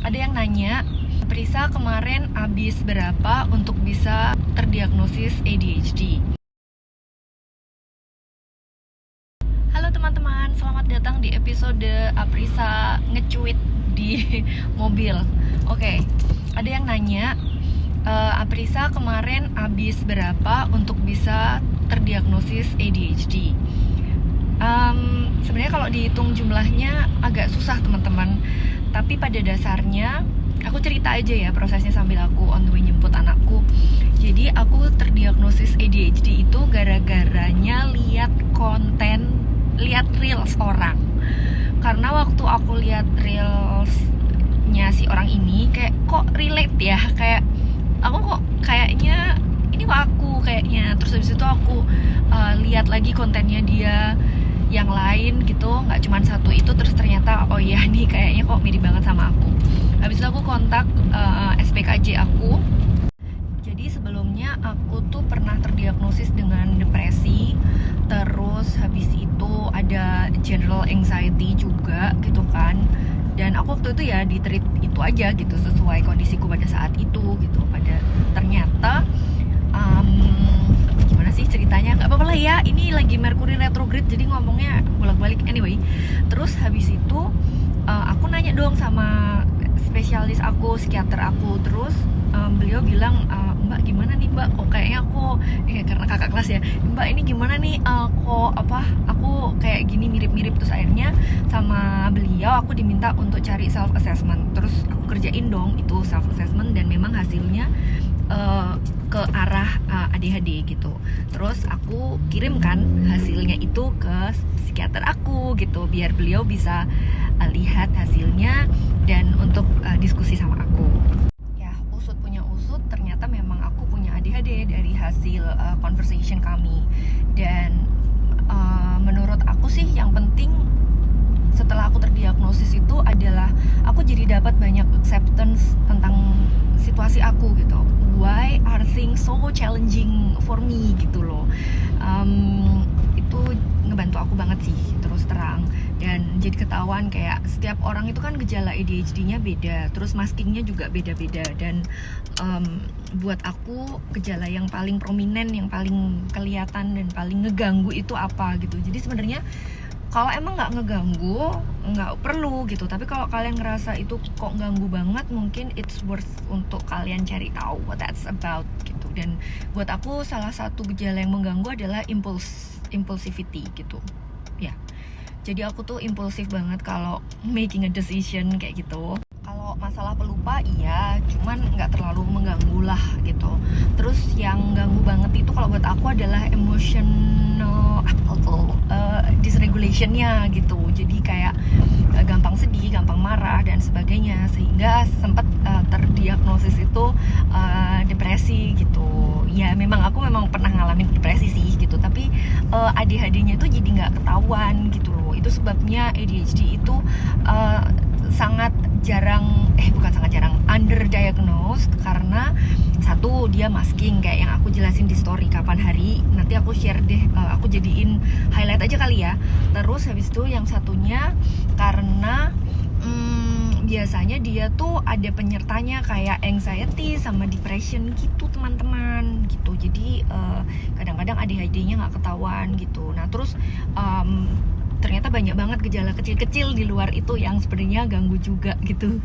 Ada yang nanya, Prisa kemarin habis berapa untuk bisa terdiagnosis ADHD? Halo teman-teman, selamat datang di episode Aprisa ngecuit di mobil. Oke, ada yang nanya, Aprisa kemarin habis berapa untuk bisa terdiagnosis ADHD? Sebenarnya kalau dihitung jumlahnya agak susah teman-teman. Tapi pada dasarnya aku cerita aja ya prosesnya sambil aku on the way jemput anakku. Jadi aku terdiagnosis ADHD itu gara-garanya lihat reels orang. Karena waktu aku lihat reelsnya si orang ini kayak kok relate ya, kayak aku kok kayaknya ini kok aku kayaknya. Terus habis itu aku lihat lagi kontennya dia yang lain gitu, nggak cuma satu itu. Terus ternyata oh iya nih kayaknya kok mirip banget sama aku. Habis itu aku kontak SPKJ aku. Jadi sebelumnya aku tuh pernah terdiagnosis dengan depresi. Terus habis itu ada general anxiety juga gitu kan. Dan aku waktu itu ya di-treat itu aja gitu sesuai kondisiku pada saat itu gitu. Ternyata gimana sih ceritanya, nggak apa-apa lah ya, ini lagi Mercury retrograde jadi ngomongnya bolak-balik. Anyway, terus habis itu aku nanya dong sama spesialis aku, psikiater aku. Terus beliau bilang, Mbak gimana nih Mbak, kok kayaknya aku karena kakak kelas ya, Mbak ini gimana nih, aku kayak gini mirip-mirip. Terus akhirnya sama beliau aku diminta untuk cari self assessment. Terus aku kerjain dong itu self assessment dan memang hasilnya ke arah ADHD gitu. Terus aku kirimkan hasilnya itu ke psikiater aku gitu, biar beliau bisa lihat hasilnya dan untuk diskusi sama aku. Ya, usut punya usut, ternyata memang aku punya ADHD dari hasil conversation kami. Dan menurut aku sih yang penting setelah aku terdiagnosis itu adalah aku jadi dapat banyak acceptance tentang situasi aku gitu. Why are things so challenging for me gitu loh. Itu ngebantu aku banget sih terus terang. Dan jadi ketahuan kayak setiap orang itu kan gejala ADHD-nya beda, terus maskingnya juga beda-beda. Dan buat aku gejala yang paling prominent, yang paling kelihatan dan paling ngeganggu itu apa gitu. Jadi sebenarnya kalau emang nggak ngeganggu, nggak perlu gitu. Tapi kalau kalian ngerasa itu kok ganggu banget, mungkin it's worth untuk kalian cari tahu what that's about gitu. Dan buat aku salah satu gejala yang mengganggu adalah impulsivity gitu. Ya, jadi aku tuh impulsif banget kalau making a decision kayak gitu. Kalau masalah pelupa iya, cuman nggak terlalu mengganggu lah gitu. Terus yang ganggu banget itu kalau buat aku adalah emotional dysregulationnya gitu. Jadi kayak gampang sedih, gampang marah dan sebagainya, sehingga sempat terdiagnosis itu depresi gitu. Ya memang aku pernah ngalamin depresi sih gitu, tapi ADHD-nya itu jadi nggak ketahuan gitu loh. Itu sebabnya ADHD itu bukan sangat jarang underdiagnosed, karena satu, dia masking kayak yang aku jelasin di story kapan hari, nanti aku share deh, aku jadiin highlight aja kali ya. Terus habis itu yang satunya karena biasanya dia tuh ada penyertanya kayak anxiety sama depression gitu teman-teman gitu. Jadi kadang-kadang ADHD-nya nggak ketahuan gitu. Nah terus ternyata banyak banget gejala kecil-kecil di luar itu yang sebenarnya ganggu juga gitu.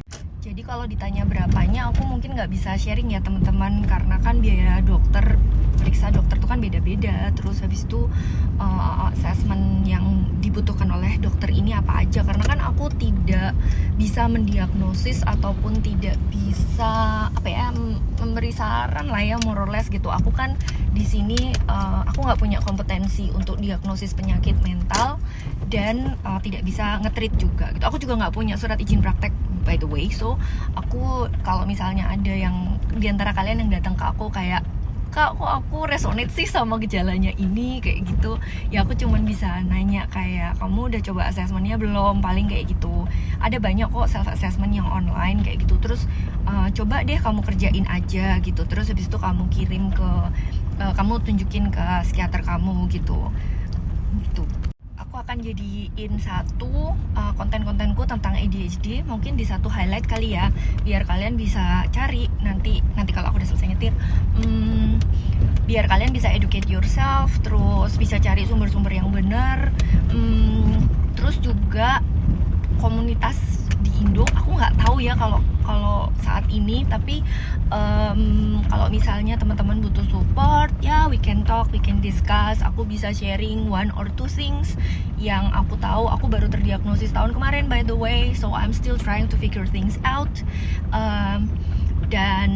Jadi kalau ditanya berapanya, aku mungkin nggak bisa sharing ya teman-teman, karena kan biaya periksa dokter tuh kan beda-beda. Terus habis itu assessment yang dibutuhkan oleh dokter ini apa aja, karena kan aku tidak bisa mendiagnosis ataupun tidak bisa memberi saran lah ya, more or less gitu. Aku kan di sini aku nggak punya kompetensi untuk diagnosis penyakit mental dan tidak bisa nge-treat juga gitu. Aku juga nggak punya surat izin praktek by the way. So aku kalau misalnya ada yang diantara kalian yang datang ke aku kayak, Kak kok aku resonate sih sama gejalanya ini kayak gitu, ya aku cuman bisa nanya kayak, kamu udah coba assessmentnya belum, paling kayak gitu. Ada banyak kok self assessment yang online kayak gitu. Terus coba deh kamu kerjain aja gitu. Terus habis itu kamu kirim kamu tunjukin ke psikiater kamu gitu. akan jadiin satu konten-kontenku tentang ADHD, mungkin di satu highlight kali ya, biar kalian bisa cari nanti kalau aku udah selesai nyetir, biar kalian bisa educate yourself, terus bisa cari sumber-sumber yang benar, terus juga komunitas di Indo aku nggak tahu ya kalau saat ini, tapi kalau misalnya teman-teman butuh support ya, we can talk, we can discuss. Aku bisa sharing one or two things yang aku tahu. Aku baru terdiagnosis tahun kemarin by the way, so I'm still trying to figure things out. Dan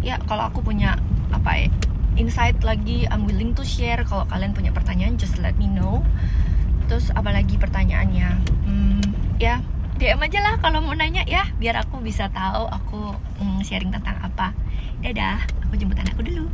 ya kalau aku punya insight lagi, I'm willing to share. Kalau kalian punya pertanyaan, just let me know. Terus apalagi pertanyaannya, ya DM aja lah kalau mau nanya ya, biar aku bisa tahu aku sharing tentang apa. Dadah, aku jemput anakku dulu.